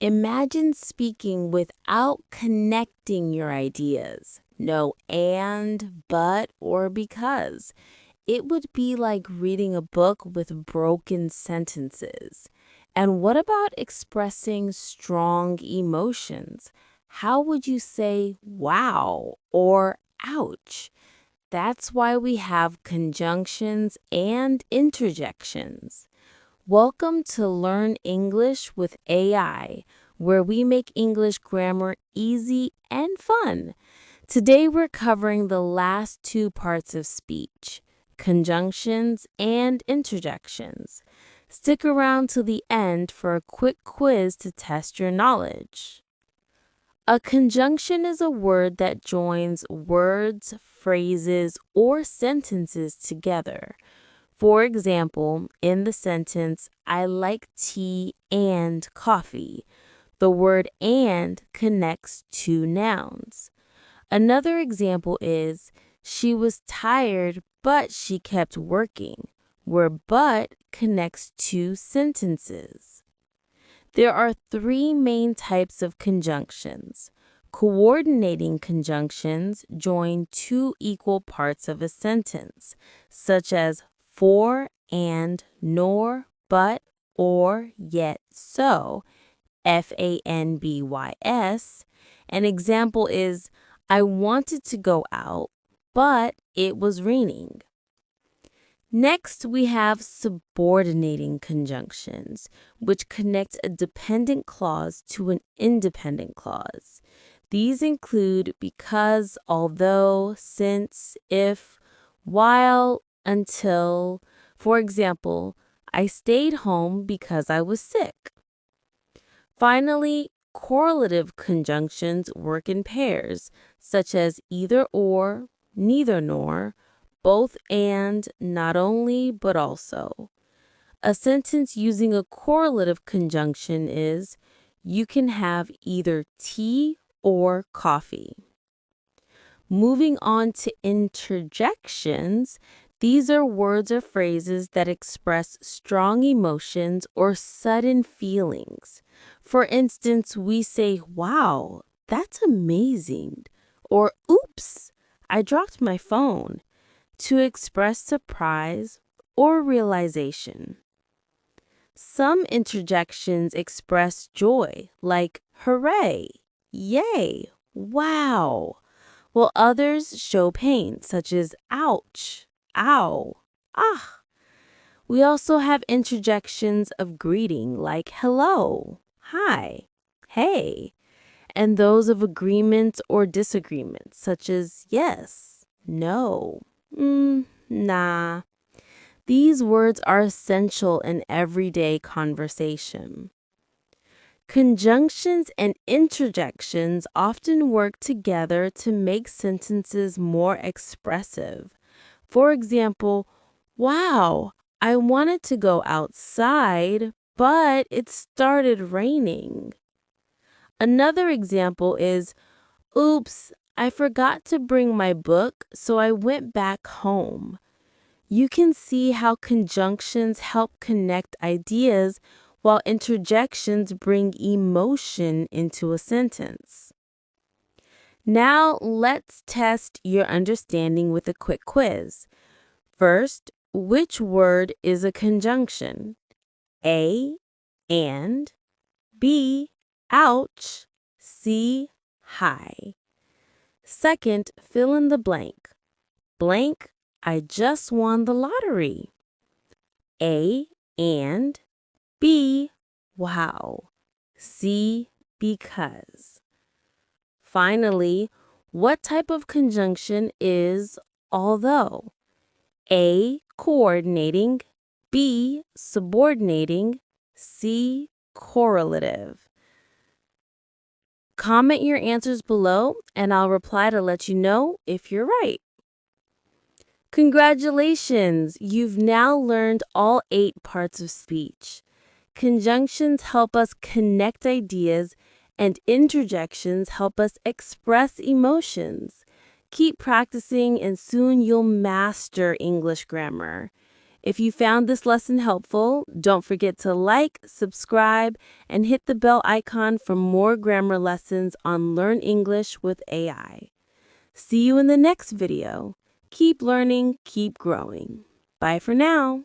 Imagine speaking without connecting your ideas. No and, but, or because. It would be like reading a book with broken sentences. And what about expressing strong emotions? How would you say wow or ouch? That's why we have conjunctions and interjections. Welcome to Learn English with AI, where we make English grammar easy and fun. Today we're covering the last two parts of speech, conjunctions and interjections. Stick around to the end for a quick quiz to test your knowledge. A conjunction is a word that joins words, phrases, or sentences together. For example, in the sentence, I like tea and coffee, the word and connects two nouns. Another example is, she was tired, but she kept working, where but connects two sentences. There are three main types of conjunctions. Coordinating conjunctions join two equal parts of a sentence, such as for, and, nor, but, or, yet, so, FANBYS. An example is, I wanted to go out, but it was raining. Next, we have subordinating conjunctions, which connect a dependent clause to an independent clause. These include because, although, since, if, while, until. For example, I stayed home because I was sick. Finally, correlative conjunctions work in pairs, such as either or, neither nor, both and, not only, but also. A sentence using a correlative conjunction is, you can have either tea or coffee. Moving on to interjections, these are words or phrases that express strong emotions or sudden feelings. For instance, we say, wow, that's amazing, or oops, I dropped my phone, to express surprise or realization. Some interjections express joy, like hooray, yay, wow, while others show pain, such as ouch, ow, ah. We also have interjections of greeting, like hello, hi, hey, and those of agreement or disagreement, such as yes, no, nah. These words are essential in everyday conversation. Conjunctions and interjections often work together to make sentences more expressive. For example, wow, I wanted to go outside, but it started raining. Another example is, oops, I forgot to bring my book, so I went back home. You can see how conjunctions help connect ideas while interjections bring emotion into a sentence. Now let's test your understanding with a quick quiz. First, which word is a conjunction? A, and, B, ouch, C, hi. Second, fill in the blank. Blank, I just won the lottery. A, and, B, wow. C, because. Finally, what type of conjunction is although? A, coordinating, B, subordinating, C, correlative. Comment your answers below and I'll reply to let you know if you're right. Congratulations! You've now learned all 8 parts of speech. Conjunctions help us connect ideas and interjections help us express emotions. Keep practicing and soon you'll master English grammar. If you found this lesson helpful, don't forget to like, subscribe, and hit the bell icon for more grammar lessons on Learn English with AI. See you in the next video. Keep learning, keep growing. Bye for now.